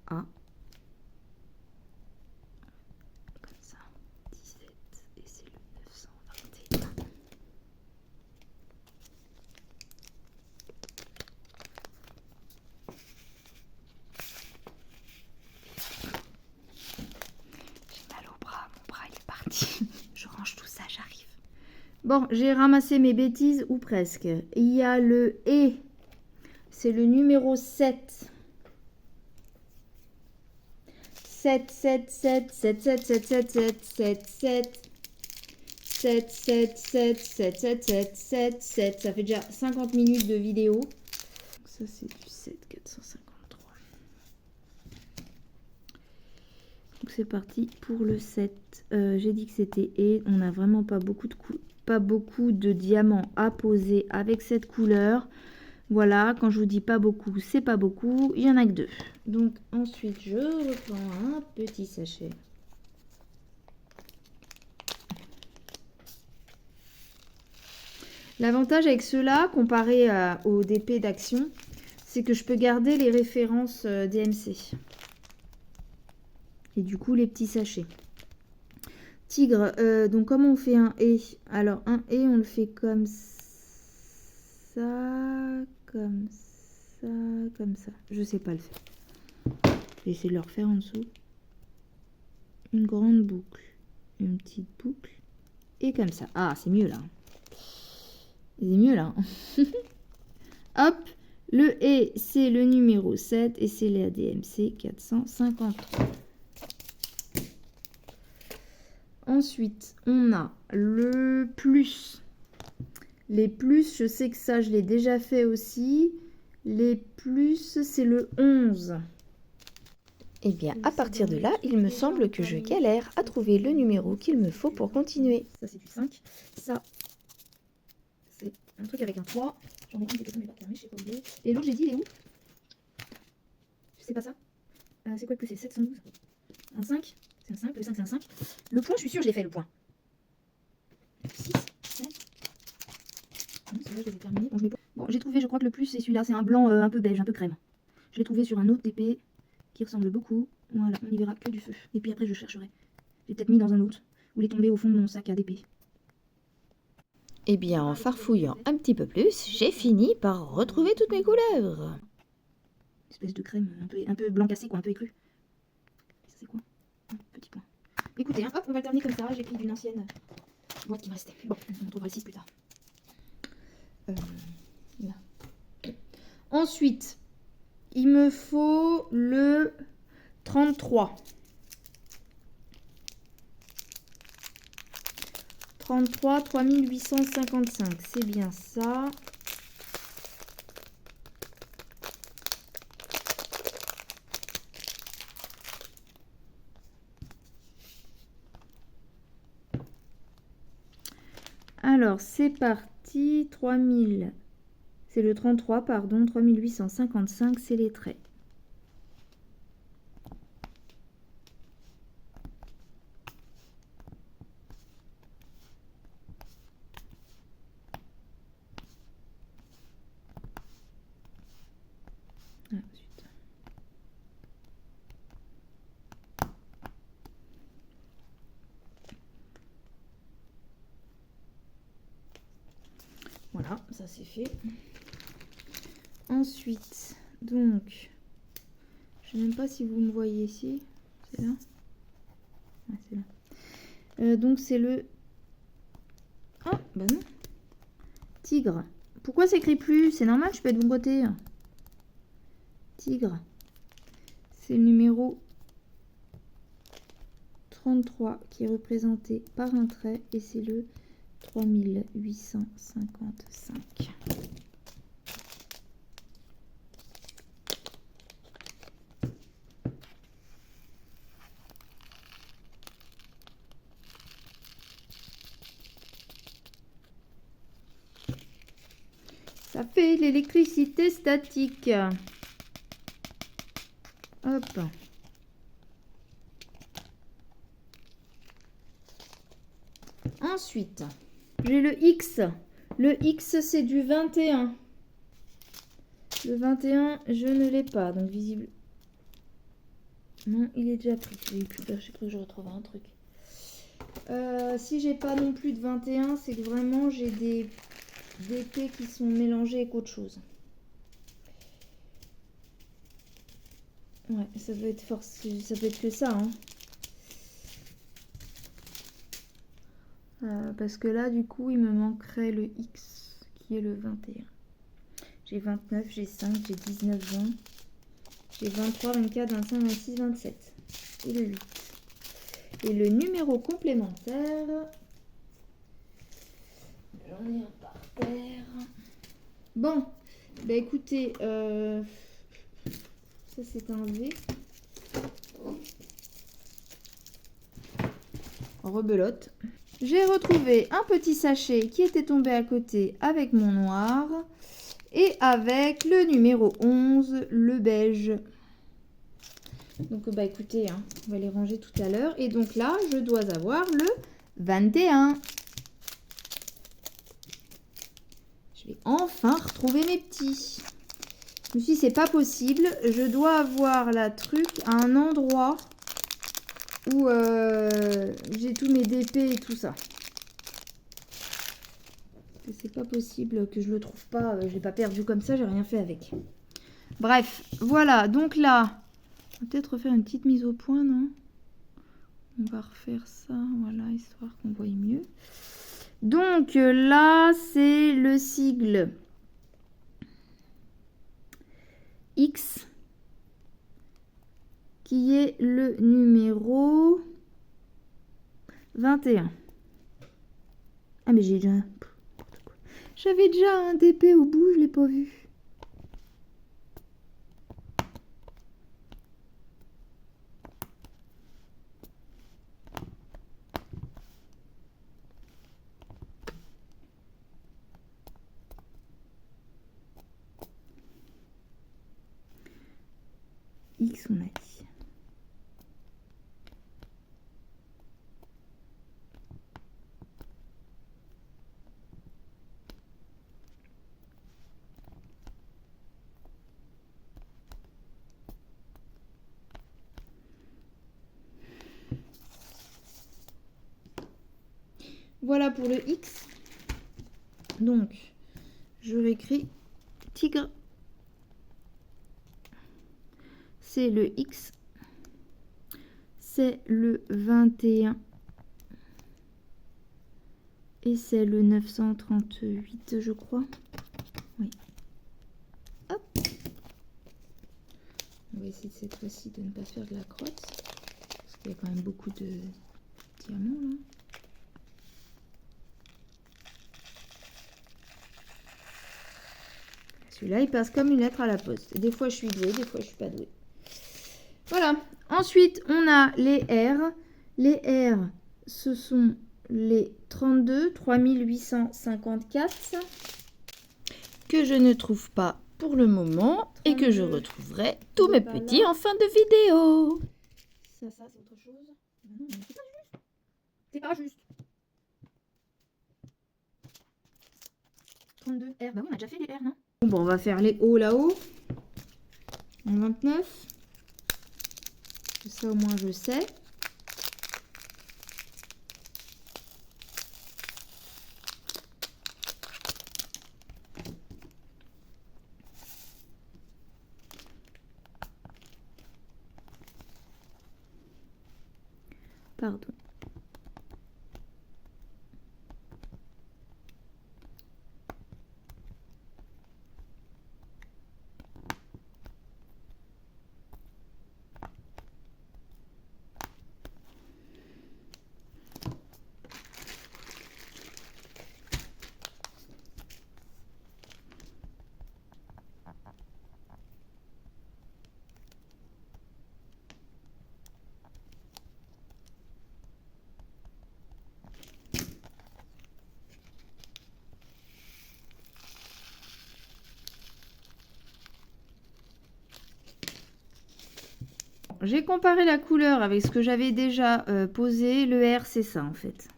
A. Comme ça. 17. Et c'est le 921. J'ai mal au bras. Mon bras il est parti. Je range tout ça, j'arrive. Bon, j'ai ramassé mes bêtises, ou presque. Il y a le E. C'est le numéro 7. 7, 7, 7, 7, 7, 7, 7, 7, 7, 7. 7, 7, 7, 7, 7, 7, 7, 7. Ça fait déjà 50 minutes de vidéo. Ça, c'est du 7, 453. Donc, c'est parti pour le 7. J'ai dit que c'était E. On n'a vraiment pas beaucoup de diamants à poser avec cette couleur. Voilà, quand je vous dis pas beaucoup, c'est pas beaucoup. Il y en a que 2. Donc, ensuite, je reprends un petit sachet. L'avantage avec ceux-là, comparé au DP d'Action, c'est que je peux garder les références DMC. Et du coup, les petits sachets. Tigre, donc comment on fait un E? Alors, un E, on le fait comme ça, comme ça, comme ça. Je sais pas le faire. Je vais essayer de le refaire en dessous. Une grande boucle, une petite boucle, et comme ça. Ah, c'est mieux là. C'est mieux là. Hop, le E, c'est le numéro 7 et c'est la DMC 453. Ensuite, on a le plus. Les plus, je sais que ça, je l'ai déjà fait aussi. Les plus, c'est le 11. Eh bien, à partir de là, il me semble que je galère à trouver le numéro qu'il me faut pour continuer. Ça, c'est du 5. Ça, c'est un truc avec un 3. J'en ai un qui est tombé par terre, mais je sais pas où il est. Et l'autre, j'ai dit, il est où? Je sais pas ça. C'est quoi le plus? C'est 712. Un 5. C'est un 5. Le 5, c'est un 5. Le point, je suis sûre, je l'ai fait, le point. 6, 7. Non, c'est là, je les ai terminés. Bon, j'ai trouvé, je crois que le plus, c'est celui-là. C'est un blanc un peu beige, un peu crème. Je l'ai trouvé sur un autre TP qui ressemble beaucoup. Voilà, on n'y verra que du feu. Et puis après, je chercherai. J'ai peut-être mis dans un autre. Ou il est tombé au fond de mon sac à DP. Eh bien, en farfouillant un petit peu plus, j'ai fini par retrouver toutes mes couleurs. Une espèce de crème un peu blanc cassé, quoi, un peu écru. Ça, c'est quoi? Un petit point. Écoutez, hein, hop, on va le terminer comme ça. J'ai pris d'une ancienne boîte qui me restait. Bon, on trouvera le 6 plus tard. Là. Ensuite, il me faut le 33. 33, 3855, c'est bien ça. Alors, c'est parti. 3000. C'est le 33, pardon. 3855, c'est les traits. Ah, zut. Voilà, ça c'est fait. Ensuite, donc, je sais même pas si vous me voyez ici. C'est là? Ouais, c'est là. Donc c'est le... Ah, bah non. Tigre. Pourquoi ça écrit plus? C'est normal, je peux être de bon côté. Tigre. C'est le numéro 33 qui est représenté par un trait et c'est le 3855. Ça fait l'électricité statique. Hop. Ensuite, j'ai le X. Le X, c'est du 21. Le 21, je ne l'ai pas, donc visible. Non, il est déjà pris. J'ai cru que je retrouvais un truc. Si j'ai pas non plus de 21, c'est que vraiment j'ai des épées qui sont mélangées avec autre chose. Ouais, ça doit être fort, ça peut être que ça, hein. Parce que là, du coup, il me manquerait le X, qui est le 21. J'ai 29, j'ai 5, j'ai 19, 20. J'ai 23, 24, 25, 26, 27. Et le 8. Et le numéro complémentaire... J'en ai un par terre. Bon, bah écoutez, ça c'est un V. Rebelote. J'ai retrouvé un petit sachet qui était tombé à côté avec mon noir et avec le numéro 11, le beige. Donc bah écoutez, hein, on va les ranger tout à l'heure. Et donc là, je dois avoir le 21. Je vais enfin retrouver mes petits. Je me suis dit, c'est pas possible. Je dois avoir la truc à un endroit où j'ai tous mes DP et tout ça. C'est pas possible que je le trouve pas. Je l'ai pas perdu comme ça, j'ai rien fait avec. Bref, voilà. Donc là, on va peut-être refaire une petite mise au point, non? On va refaire ça, voilà, histoire qu'on voie mieux. Donc là, c'est le sigle X qui est le numéro 21. Ah mais j'ai déjà... J'avais déjà un DP au bout, je l'ai pas vu. X on a dit. Voilà pour le X. Donc, je réécris tigre. C'est le X. C'est le 21. Et c'est le 938, je crois. Oui. Hop. va essayer de cette fois-ci de ne pas faire de la crotte. Parce qu'il y a quand même beaucoup de diamants là. Celui-là, il passe comme une lettre à la poste. Des fois, je suis douée, des fois, je suis pas douée. Voilà. Ensuite, on a les R. Les R, ce sont les 32, 3854. Que je ne trouve pas pour le moment et que je retrouverai tous mes Voilà. petits en fin de vidéo. Ça, c'est autre chose. Non, mais c'est pas juste. C'est pas juste. 32 R. Bah oui, on a déjà fait les R, non? Bon, on va faire les O là-haut. En 29. Ça, au moins, je sais. Pardon. J'ai comparé la couleur avec ce que j'avais déjà posé. Le R, c'est ça en fait.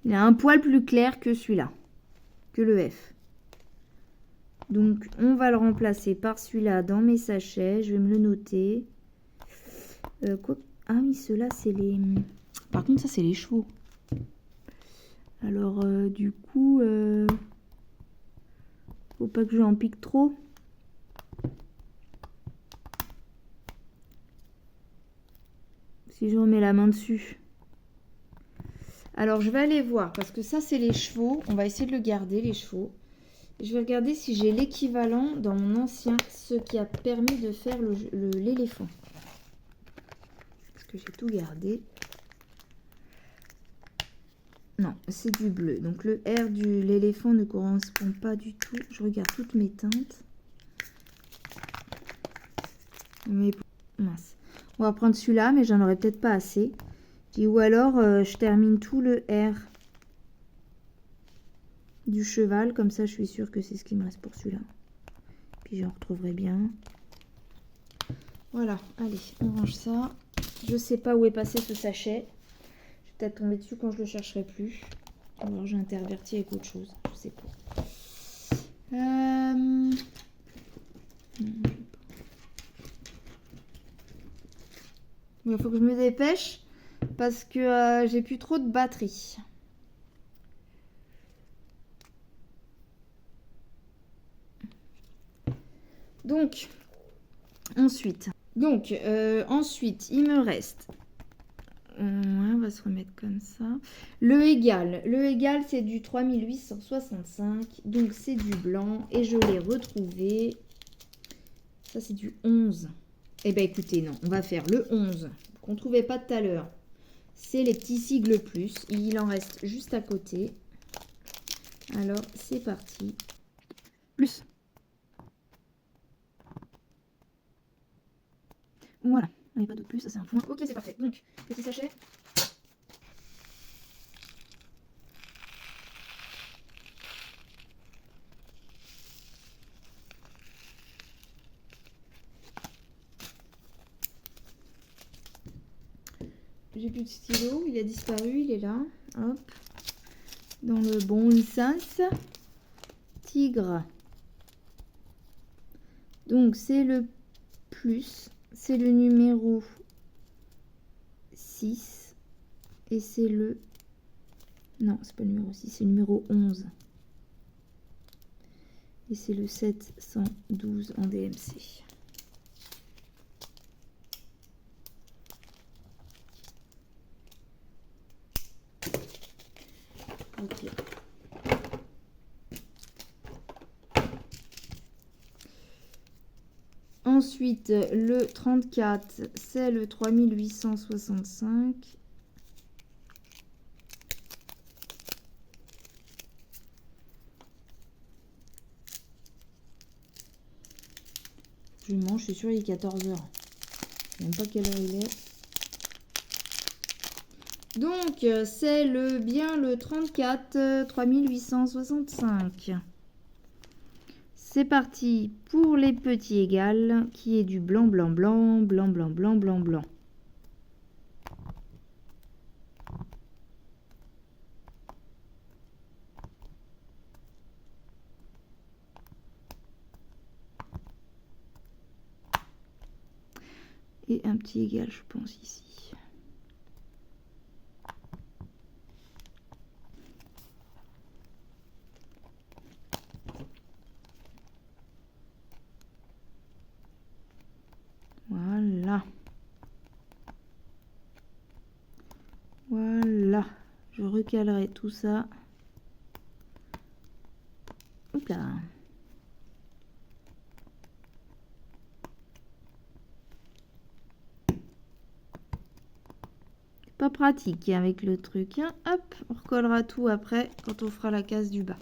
Il a un poil plus clair que celui-là, que le F. Donc, on va le remplacer par celui-là dans mes sachets. Je vais me le noter. Ah oui, ceux-là, c'est les... Par contre, ça, c'est les chevaux. Alors, du coup, faut pas que je en pique trop. Si je remets la main dessus. Alors, je vais aller voir, parce que ça, c'est les chevaux. On va essayer de le garder, les chevaux. Je vais regarder si j'ai l'équivalent dans mon ancien, ce qui a permis de faire l'éléphant. Parce que j'ai tout gardé. Non, c'est du bleu. Donc, le R de l'éléphant ne correspond pas du tout. Je regarde toutes mes teintes. Mais mince. On va prendre celui-là, mais j'en aurais peut-être pas assez. Ou alors, je termine tout le R du cheval. Comme ça, je suis sûre que c'est ce qui me reste pour celui-là. Puis, j'en retrouverai bien. Voilà, allez, on range ça. Je sais pas où est passé ce sachet. Je vais peut-être tomber dessus quand je le chercherai plus. Alors, j'ai interverti avec autre chose. Je sais pas. Non, il faut que je me dépêche parce que j'ai plus trop de batterie. Donc, ensuite, il me reste... on va se remettre comme ça. Le égal, c'est du 3865. Donc, c'est du blanc. Et je l'ai retrouvé. Ça, c'est du 11. Eh bien, écoutez, non. On va faire le 11 qu'on ne trouvait pas tout à l'heure. C'est les petits sigles plus. Il en reste juste à côté. Alors, c'est parti. Plus. Voilà. Il n'y a pas de plus, ça c'est un point. Ok, c'est parfait. Donc, petit sachet. J'ai plus de stylo, il a disparu, il est là. Hop. Dans le bon sens. Tigre. Donc, c'est le plus. C'est le numéro 6. Et c'est le... Non, c'est pas le numéro 6, c'est le numéro 11. Et c'est le 712 en DMC. Ok. Ensuite, le 34, c'est le 3865. Je mange, je suis sûre, il est 14 h. Je ne sais même pas quelle heure il est. Donc, c'est bien le 34 3865. C'est parti pour les petits égales, qui est du blanc, blanc, blanc, blanc, blanc, blanc, blanc, blanc. Et un petit égal, je pense, ici. Voilà. Voilà. Je recalerai tout ça. Hop là. Pas pratique avec le truc. Hein. Hop, on recollera tout après quand on fera la case du bas.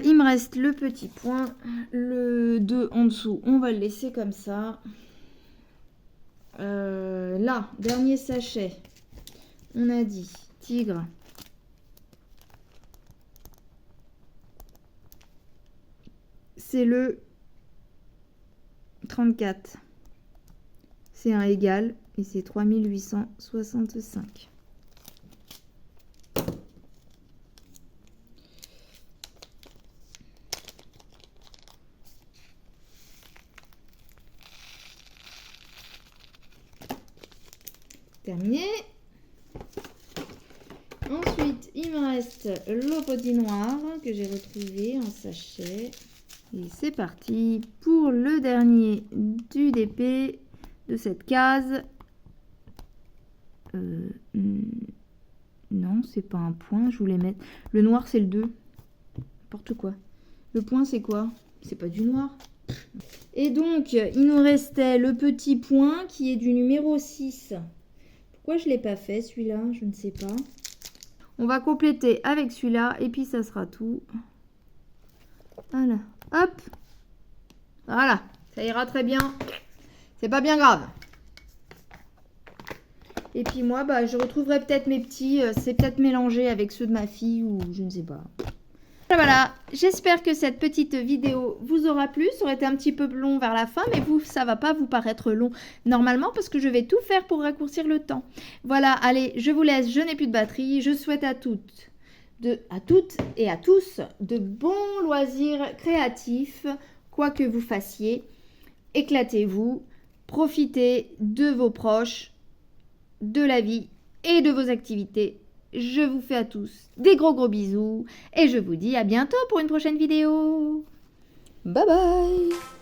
Il me reste le petit point. Le 2 en dessous, on va le laisser comme ça. Là, dernier sachet. On a dit tigre. C'est le 34. C'est un égal et c'est 3865. Terminé. Ensuite, il me reste le petit noir que j'ai retrouvé en sachet. Et c'est parti pour le dernier du DP de cette case. Non, c'est pas un point, je voulais mettre... Le noir, c'est le 2. N'importe quoi. Le point, c'est quoi? C'est pas du noir. Et donc, il nous restait le petit point qui est du numéro 6. Pourquoi je ne l'ai pas fait, celui-là? Je ne sais pas. On va compléter avec celui-là et puis ça sera tout. Voilà. Hop. Voilà. Ça ira très bien. C'est pas bien grave. Et puis moi, bah, je retrouverai peut-être mes petits. C'est peut-être mélangé avec ceux de ma fille ou je ne sais pas. Voilà, j'espère que cette petite vidéo vous aura plu. Ça aurait été un petit peu long vers la fin, mais vous, ça va pas vous paraître long normalement parce que je vais tout faire pour raccourcir le temps. Voilà, allez, je vous laisse, je n'ai plus de batterie. Je souhaite à toutes et à tous de bons loisirs créatifs, quoi que vous fassiez. Éclatez-vous, profitez de vos proches, de la vie et de vos activités. Je vous fais à tous des gros bisous et je vous dis à bientôt pour une prochaine vidéo. Bye bye!